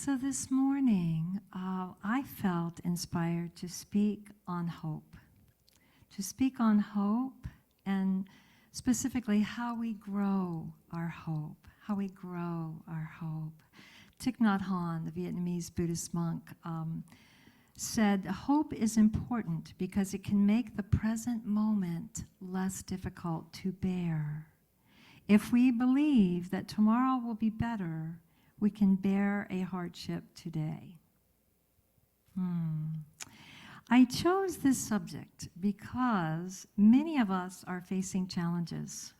So this morning, I felt inspired to speak on hope. To speak on hope and specifically how we grow our hope. How we grow our hope. Thich Nhat Hanh, the Vietnamese Buddhist monk, said, hope is important because it can make the present moment less difficult to bear. If we believe that tomorrow will be better, we can bear a hardship today. I chose this subject because many of us are facing challenges.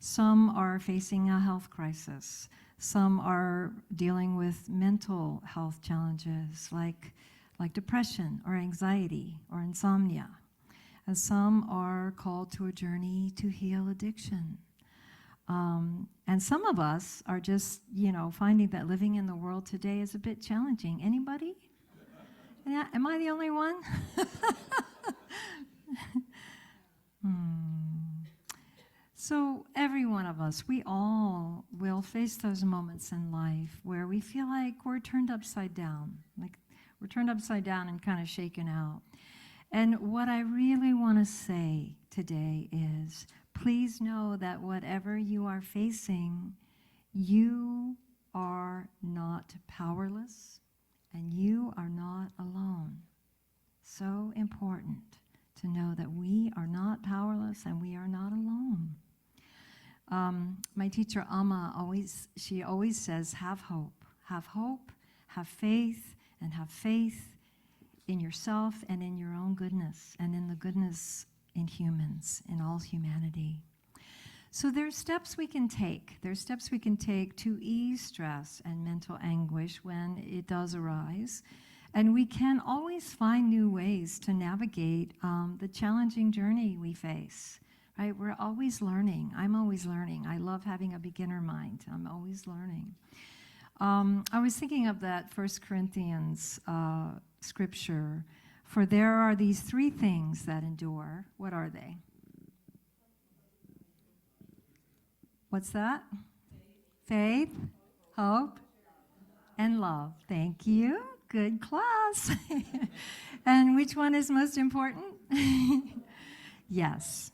Some are facing a health crisis. Some are dealing with mental health challenges like depression or anxiety or insomnia. And some are called to a journey to heal addiction. And some of us are just, finding that living in the world today is a bit challenging. Anybody? Yeah, am I the only one? So every one of us, we all will face those moments in life where we feel like we're turned upside down, and kind of shaken out. And what I really want to say today is, please know that whatever you are facing, you are not powerless and you are not alone. So important to know that we are not powerless and we are not alone. My teacher Amma always says, have hope, have faith, and have faith in yourself and in your own goodness and in the goodness in humans, in all humanity. So there's steps we can take. There's steps we can take to ease stress and mental anguish when it does arise. And we can always find new ways to navigate the challenging journey we face. Right? We're always learning. I'm always learning. I love having a beginner mind. I'm always learning. I was thinking of that 1 Corinthians scripture. For there are these three things that endure. What are they? What's that? Faith, hope, and love. Thank you. Good class. And which one is most important? Yes.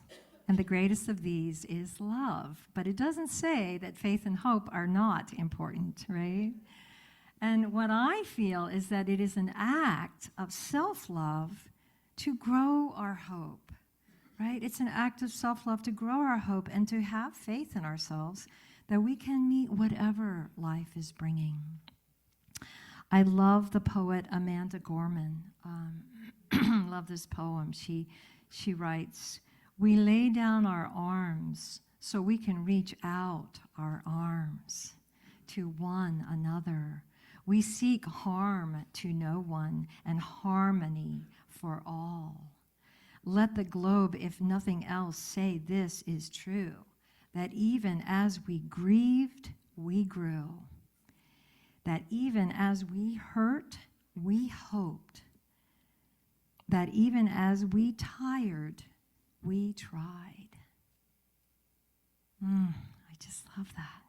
And the greatest of these is love. But it doesn't say that faith and hope are not important, right? And what I feel is that it is an act of self-love to grow our hope, right? It's an act of self-love to grow our hope and to have faith in ourselves that we can meet whatever life is bringing. I love the poet Amanda Gorman. Love this poem. She writes, we lay down our arms so we can reach out our arms to one another. We seek harm to no one and harmony for all. Let the globe, if nothing else, say this is true, that even as we grieved, we grew. That even as we hurt, we hoped. That even as we tired, we tried. I just love that.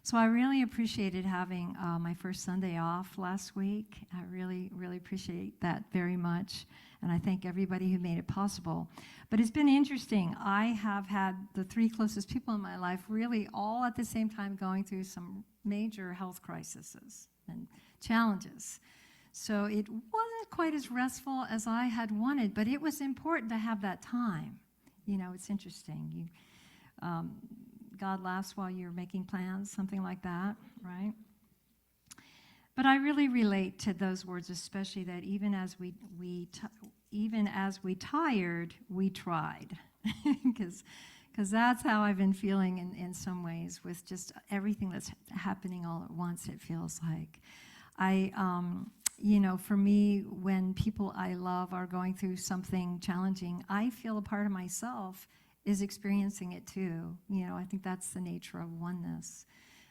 So I really appreciated having my first Sunday off last week. I really, really appreciate that very much. And I thank everybody who made it possible. But it's been interesting. I have had the three closest people in my life really all at the same time going through some major health crises and challenges. So it wasn't quite as restful as I had wanted, but it was important to have that time. It's interesting. God laughs while you're making plans, something like that, right? But I really relate to those words, especially that even as we tired, we tried, because that's how I've been feeling in some ways with just everything that's happening all at once. It feels like for me, when people I love are going through something challenging, I feel a part of myself is experiencing it too. I think that's the nature of oneness.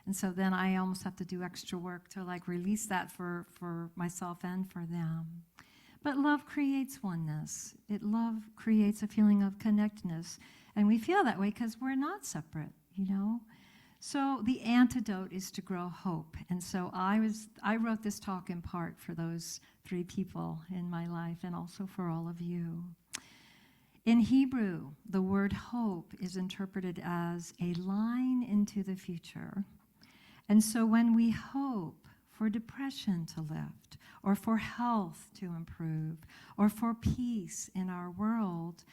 And so then I almost have to do extra work to release that for myself and for them. But love creates oneness. Love creates a feeling of connectedness. And we feel that way because we're not separate, So the antidote is to grow hope. And so I wrote this talk in part for those 3 people in my life and also for all of you. In Hebrew, the word hope is interpreted as a line into the future. And so when we hope for depression to lift, or for health to improve, or for peace in our world,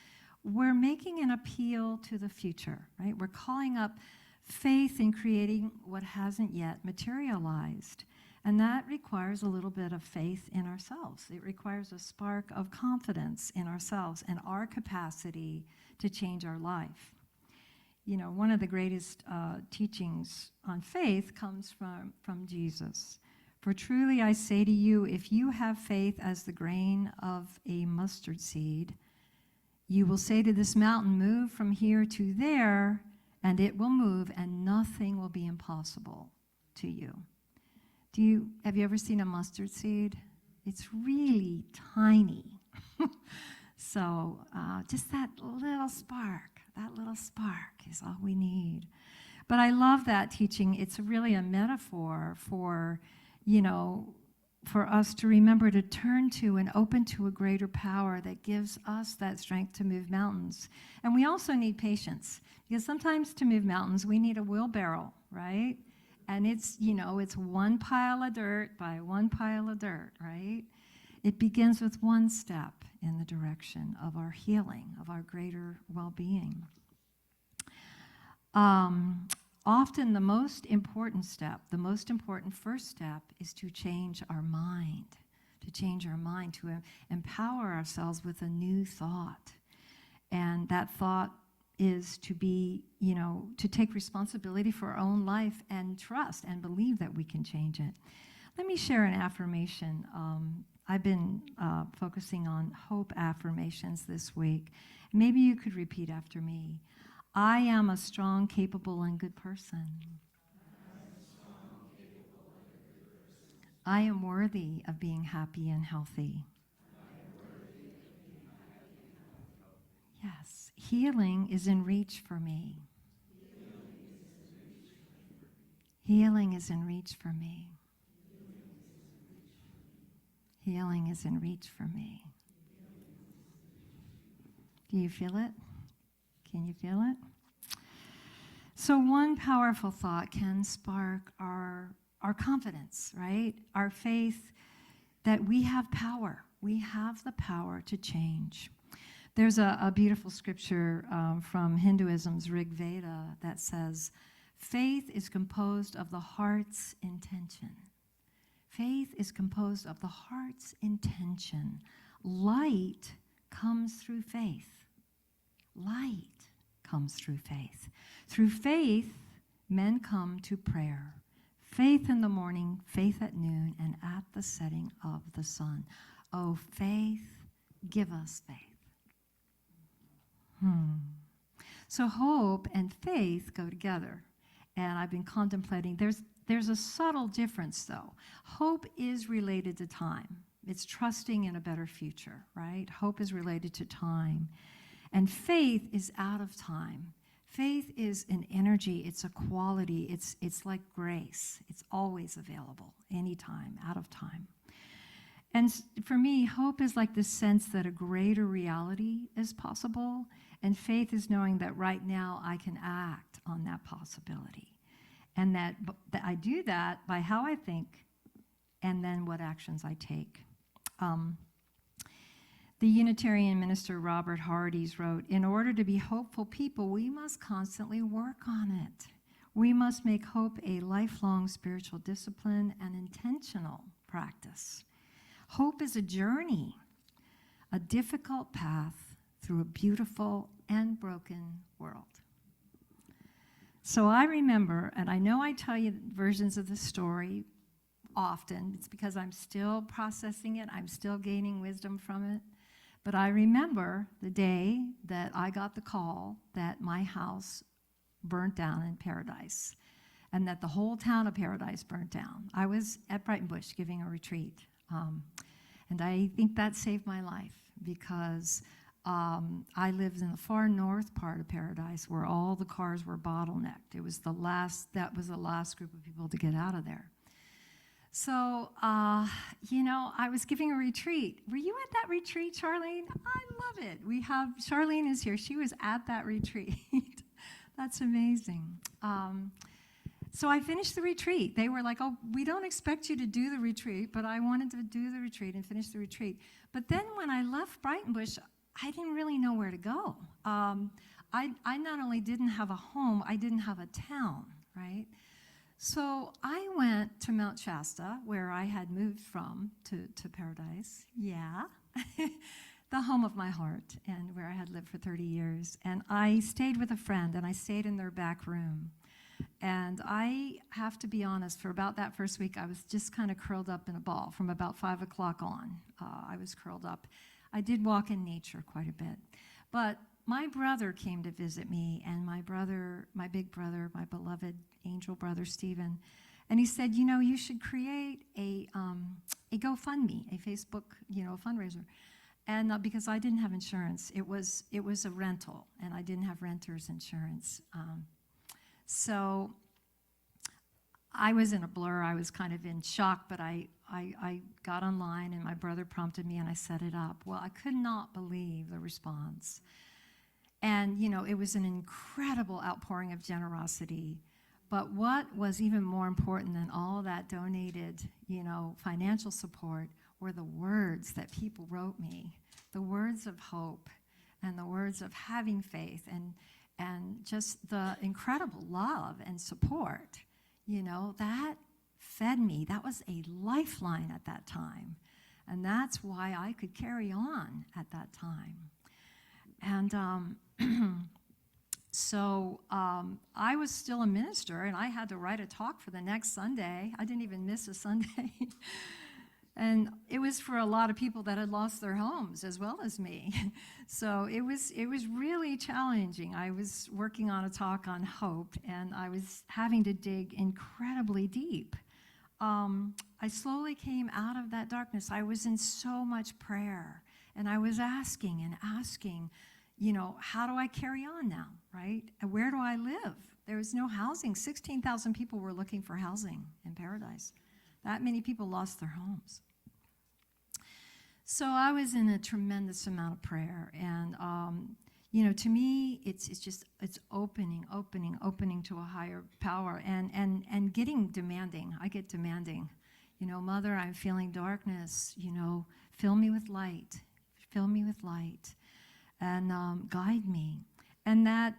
we're making an appeal to the future, right? We're calling up faith in creating what hasn't yet materialized. And that requires a little bit of faith in ourselves. It requires a spark of confidence in ourselves and our capacity to change our life. You know, one of the greatest teachings on faith comes from Jesus. For truly I say to you, if you have faith as the grain of a mustard seed, you will say to this mountain, move from here to there, and it will move, and nothing will be impossible to you. Have you ever seen a mustard seed? It's really tiny. So just that little spark is all we need. But I love that teaching. It's really a metaphor for, for us to remember to turn to and open to a greater power that gives us that strength to move mountains. And we also need patience, because sometimes to move mountains, we need a wheelbarrow, right? And it's one pile of dirt by one pile of dirt, right? It begins with one step in the direction of our healing, of our greater well-being. Often the most important step, the most important first step, is to change our mind, to empower ourselves with a new thought. And that thought is to be, to take responsibility for our own life and trust and believe that we can change it. Let me share an affirmation. I've been focusing on hope affirmations this week. Maybe you could repeat after me. I am a strong, capable, and good person. I am worthy of being happy and healthy. Yes, healing is in reach for me. Healing is in reach for me. Healing is in reach for me. Do you feel it? Can you feel it? So one powerful thought can spark our confidence, right? Our faith that we have power. We have the power to change. There's a beautiful scripture from Hinduism's Rig Veda that says, faith is composed of the heart's intention. Faith is composed of the heart's intention. Light comes through faith. Light comes through faith. Through faith, men come to prayer. Faith in the morning, faith at noon, and at the setting of the sun. Oh, faith, give us faith. So hope and faith go together. And I've been contemplating, there's a subtle difference, though. Hope is related to time. It's trusting in a better future, right? Hope is related to time. And faith is out of time. Faith is an energy, it's a quality, it's like grace. It's always available, anytime, out of time. And for me, hope is like the sense that a greater reality is possible, and faith is knowing that right now I can act on that possibility. And that I do that by how I think and then what actions I take. The Unitarian minister Robert Hardy's wrote, in order to be hopeful people, we must constantly work on it. We must make hope a lifelong spiritual discipline and intentional practice. Hope is a journey, a difficult path through a beautiful and broken world. So I remember, and I know I tell you versions of the story often, it's because I'm still processing it, I'm still gaining wisdom from it. But I remember the day that I got the call that my house burnt down in Paradise and that the whole town of Paradise burnt down. I was at Brighton Bush giving a retreat. And I think that saved my life because I lived in the far north part of Paradise where all the cars were bottlenecked. That was the last group of people to get out of there. So, I was giving a retreat. Were you at that retreat, Charlene? I love it. Charlene is here. She was at that retreat. That's amazing. So I finished the retreat. They were like, oh, we don't expect you to do the retreat, but I wanted to do the retreat and finish the retreat. But then when I left Brightonbush, I didn't really know where to go. I not only didn't have a home, I didn't have a town, right? So I went to Mount Shasta, where I had moved from to Paradise. Yeah. The home of my heart, and where I had lived for 30 years. And I stayed with a friend, and I stayed in their back room. And I have to be honest, for about that first week, I was just kind of curled up in a ball. From about 5 o'clock on, I was curled up. I did walk in nature quite a bit. But my brother came to visit me, and my big brother, my beloved angel brother, Stephen, and he said, you should create a GoFundMe, a Facebook, fundraiser. And because I didn't have insurance, it was a rental, and I didn't have renter's insurance. So I was in a blur. I was kind of in shock, but I got online, and my brother prompted me, and I set it up. Well, I could not believe the response. And, it was an incredible outpouring of generosity. But what was even more important than all that donated, financial support were the words that people wrote me, the words of hope and the words of having faith and just the incredible love and support, that fed me. That was a lifeline at that time. And that's why I could carry on at that time. And so I was still a minister, and I had to write a talk for the next Sunday. I didn't even miss a Sunday. And it was for a lot of people that had lost their homes as well as me. So it was really challenging. I was working on a talk on hope, and I was having to dig incredibly deep. I slowly came out of that darkness. I was in so much prayer, and I was asking, how do I carry on now, right? And where do I live? There was no housing. 16,000 people were looking for housing in Paradise. That many people lost their homes. So I was in a tremendous amount of prayer, and to me, it's opening to a higher power, and getting demanding. I get demanding. Mother, I'm feeling darkness. Fill me with light. Fill me with light, and guide me. And that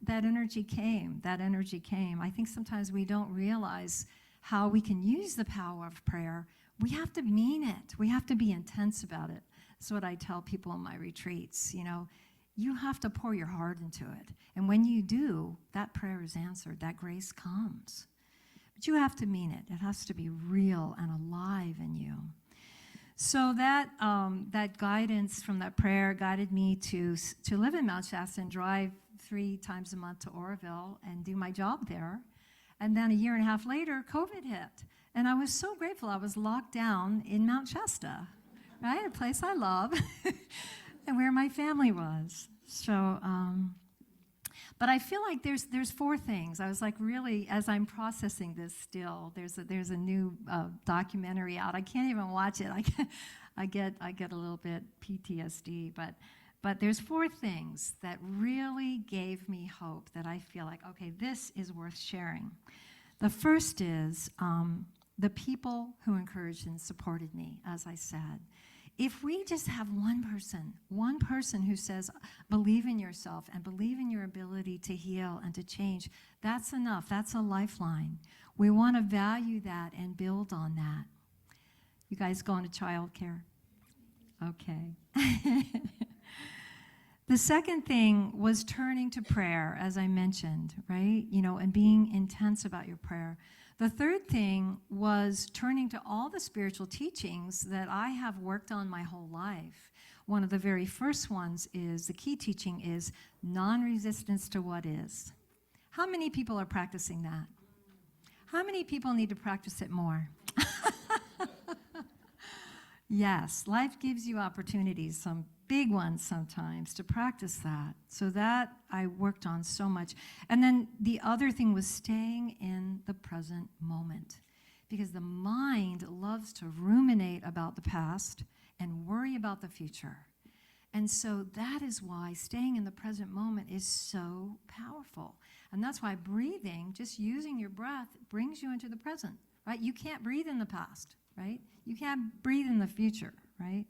energy came. That energy came. I think sometimes we don't realize how we can use the power of prayer. We have to mean it. We have to be intense about it. That's what I tell people in my retreats. You have to pour your heart into it. And when you do, that prayer is answered. That grace comes. But you have to mean it. It has to be real and alive in you. So that guidance from that prayer guided me to live in Mount Shasta and drive 3 times a month to Oroville and do my job there. And then a year and a half later, COVID hit. And I was so grateful. I was locked down in Mount Shasta, right? A place I love and where my family was. So, but I feel like there's 4 things. I was like, really, as I'm processing this still, there's a new documentary out. I can't even watch it. I get a little bit PTSD, but there's 4 things that really gave me hope that I feel like, okay, this is worth sharing. The first is the people who encouraged and supported me, as I said. If we just have one person who says, believe in yourself and believe in your ability to heal and to change, that's enough. That's a lifeline. We want to value that and build on that. You guys going to childcare? Okay. The second thing was turning to prayer, as I mentioned, right? And being intense about your prayer. The third thing was turning to all the spiritual teachings that I have worked on my whole life. One of the very first ones is, the key teaching is non-resistance to what is. How many people are practicing that? How many people need to practice it more? Yes, life gives you opportunities. Some big ones sometimes, to practice that. So that I worked on so much. And then the other thing was staying in the present moment, because the mind loves to ruminate about the past and worry about the future. And so that is why staying in the present moment is so powerful. And that's why breathing, just using your breath, brings you into the present, right? You can't breathe in the past, right? You can't breathe in the future, right?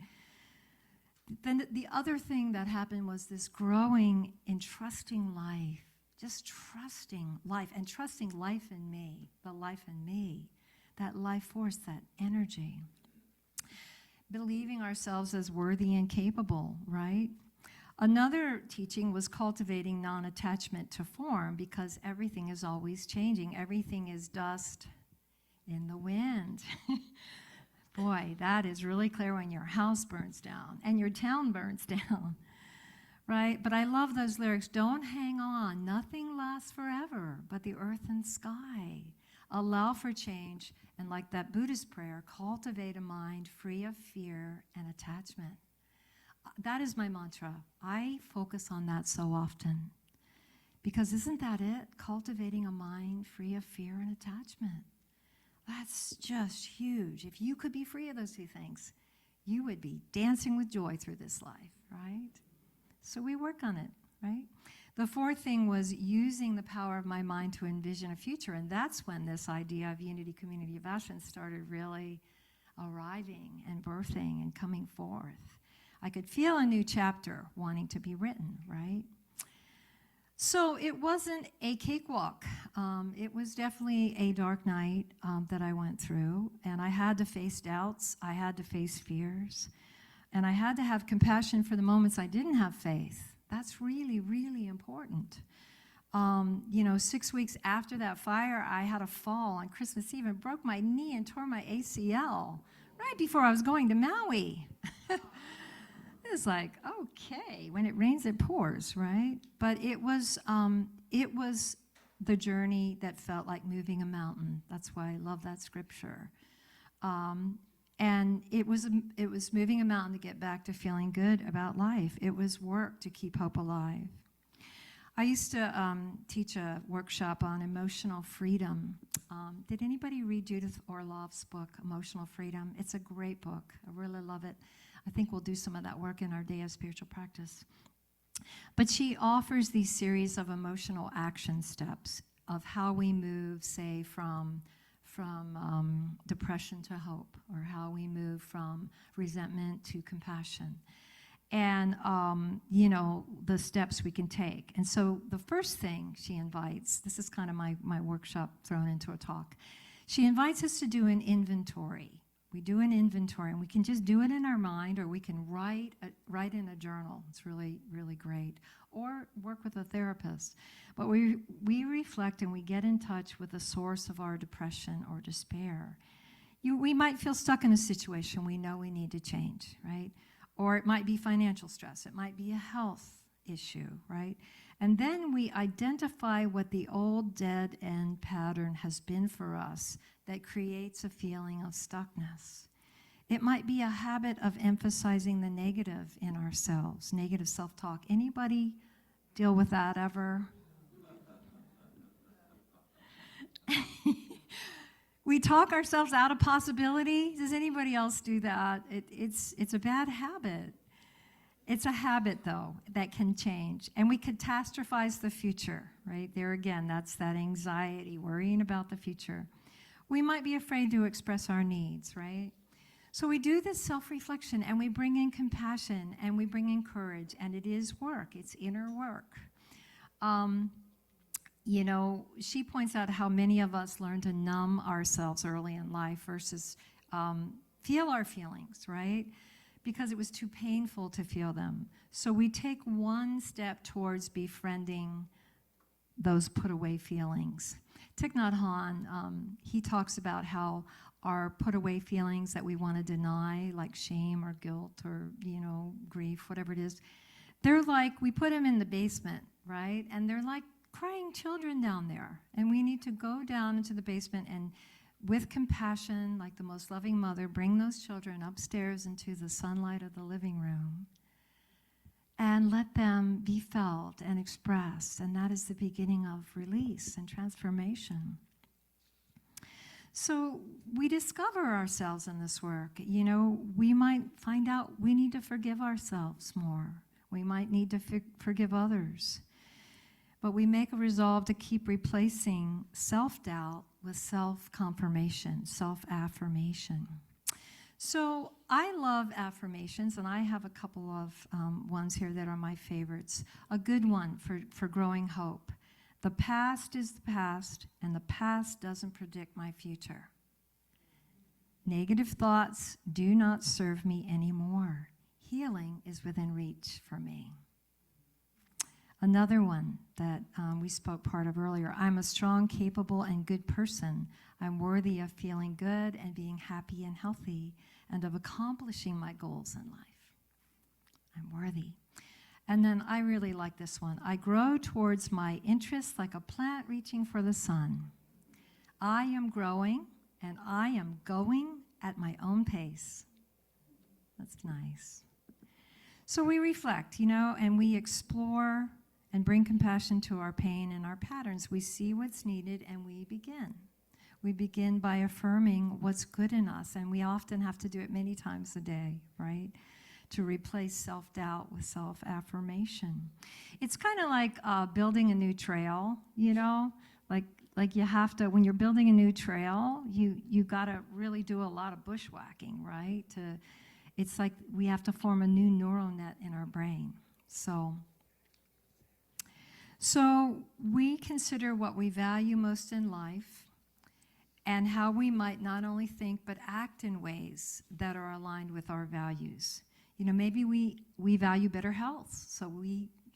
Then the other thing that happened was this growing in trusting life, just trusting life and trusting life in me, the life in me, that life force, that energy. Believing ourselves as worthy and capable, right? Another teaching was cultivating non-attachment to form, because everything is always changing. Everything is dust in the wind. Boy, that is really clear when your house burns down and your town burns down, right? But I love those lyrics. Don't hang on. Nothing lasts forever but the earth and sky. Allow for change, and like that Buddhist prayer, cultivate a mind free of fear and attachment. That is my mantra. I focus on that so often, because isn't that it? Cultivating a mind free of fear and attachment. That's just huge. If you could be free of those two things, you would be dancing with joy through this life, right? So we work on it, right? The fourth thing was using the power of my mind to envision a future, and that's when this idea of Unity Community of Ashen started really arriving and birthing and coming forth. I could feel a new chapter wanting to be written, right? So it wasn't a cakewalk. It was definitely a dark night that I went through, and I had to face doubts, I had to face fears, and I had to have compassion for the moments I didn't have faith. That's really, really important. 6 weeks after that fire, I had a fall on Christmas Eve and broke my knee and tore my ACL right before I was going to Maui. It was like, okay, when it rains, it pours, right? But it was the journey that felt like moving a mountain. That's why I love that scripture. And it was moving a mountain to get back to feeling good about life. It was work to keep hope alive. I used to teach a workshop on emotional freedom. Did anybody read Judith Orloff's book, Emotional Freedom? It's a great book. I really love it. I think we'll do some of that work in our day of spiritual practice. But she offers these series of emotional action steps of how we move, say, from depression to hope, or how we move from resentment to compassion, and the steps we can take. And so the first thing she invites, this is kind of my workshop thrown into a talk, she invites us to do an inventory. We do an inventory, and we can just do it in our mind, or we can write in a journal. It's really, really great. Or work with a therapist. But we reflect and we get in touch with the source of our depression or despair. We might feel stuck in a situation we know we need to change, right? Or it might be financial stress. It might be a health issue, right? And then we identify what the old dead end pattern has been for us that creates a feeling of stuckness. It might be a habit of emphasizing the negative in ourselves, negative self-talk. Anybody deal with that ever? We talk ourselves out of possibility. Does anybody else do that? It's a bad habit. It's a habit, though, that can change. And we catastrophize the future, right? There again, that's that anxiety, worrying about the future. We might be afraid to express our needs, right? So we do this self-reflection, and we bring in compassion, and we bring in courage, and it is work. It's inner work. She points out how many of us learn to numb ourselves early in life versus feel our feelings, right? Because it was too painful to feel them. So we take one step towards befriending those put-away feelings. Thich Nhat Hanh, he talks about how our put-away feelings that we want to deny, like shame or guilt or, grief, whatever it is, they're like, we put them in the basement, right? And they're like crying children down there. And we need to go down into the basement and, with compassion, like the most loving mother, bring those children upstairs into the sunlight of the living room and let them be felt and expressed. And that is the beginning of release and transformation. So we discover ourselves in this work. You know, we might find out we need to forgive ourselves more. We might need to forgive others. But we make a resolve to keep replacing self-doubt with self-confirmation, self-affirmation. So I love affirmations, and I have a couple of ones here that are my favorites. A good one for growing hope. The past is the past, and the past doesn't predict my future. Negative thoughts do not serve me anymore. Healing is within reach for me. Another one that we spoke part of earlier. I'm a strong, capable, and good person. I'm worthy of feeling good and being happy and healthy and of accomplishing my goals in life. I'm worthy. And then I really like this one. I grow towards my interests like a plant reaching for the sun. I am growing and I am going at my own pace. That's nice. So we reflect, you know, and we explore and bring compassion to our pain and our patterns. We see what's needed and we begin. We begin by affirming what's good in us, and we often have to do it many times a day, right? To replace self-doubt with self-affirmation. It's kind of like building a new trail, you know? Like you have to, when you're building a new trail, you got to really do a lot of bushwhacking, right? It's like we have to form a new neural net in our brain. So we consider what we value most in life and how we might not only think but act in ways that are aligned with our values. You know, maybe we value better health, so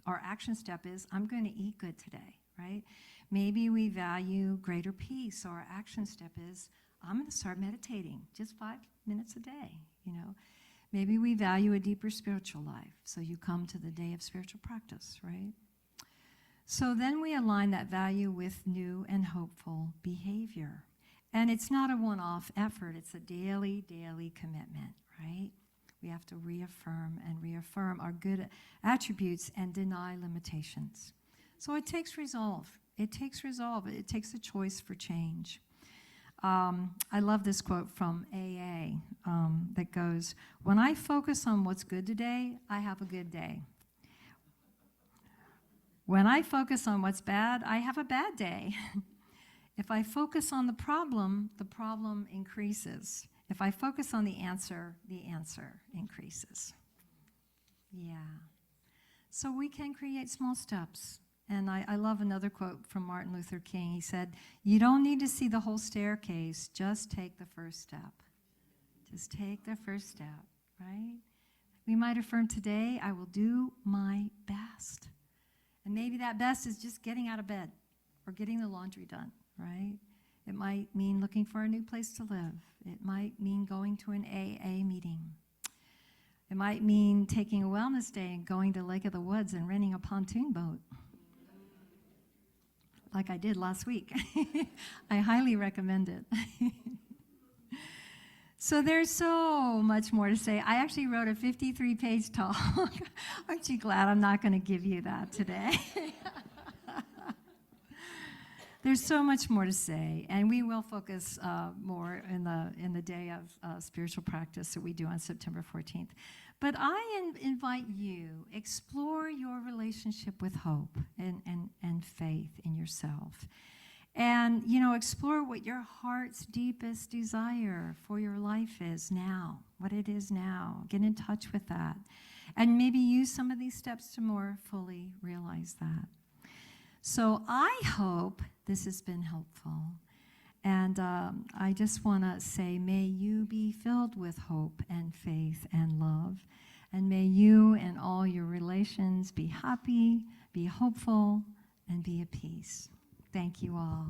our action step is, I'm going to eat good today, right? Maybe we value greater peace, so our action step is, I'm going to start meditating just 5 minutes a day, you know. Maybe we value a deeper spiritual life, so you come to the day of spiritual practice, right? So then we align that value with new and hopeful behavior. And it's not a one-off effort, it's a daily commitment, right? We have to reaffirm our good attributes and deny limitations. So it takes resolve. It takes a choice for change. I love this quote from AA that goes, when I focus on what's good today, I have a good day. When I focus on what's bad, I have a bad day. If I focus on the problem increases. If I focus on the answer increases. Yeah. So we can create small steps. And I love another quote from Martin Luther King. He said, you don't need to see the whole staircase, just take the first step. Just take the first step, right? We might affirm today, I will do my best. And maybe that best is just getting out of bed or getting the laundry done, right? It might mean looking for a new place to live. It might mean going to an AA meeting. It might mean taking a wellness day and going to Lake of the Woods and renting a pontoon boat, like I did last week. I highly recommend it. So there's so much more to say. I actually wrote a 53-page talk. Aren't you glad I'm not going to give you that today? There's so much more to say, and we will focus more in the day of spiritual practice that we do on September 14th. But I invite you, explore your relationship with hope and faith in yourself. And, you know, explore what your heart's deepest desire for your life is now, what it is now. Get in touch with that. And maybe use some of these steps to more fully realize that. So I hope this has been helpful. And I just want to say, may you be filled with hope and faith and love. And may you and all your relations be happy, be hopeful, and be at peace. Thank you all.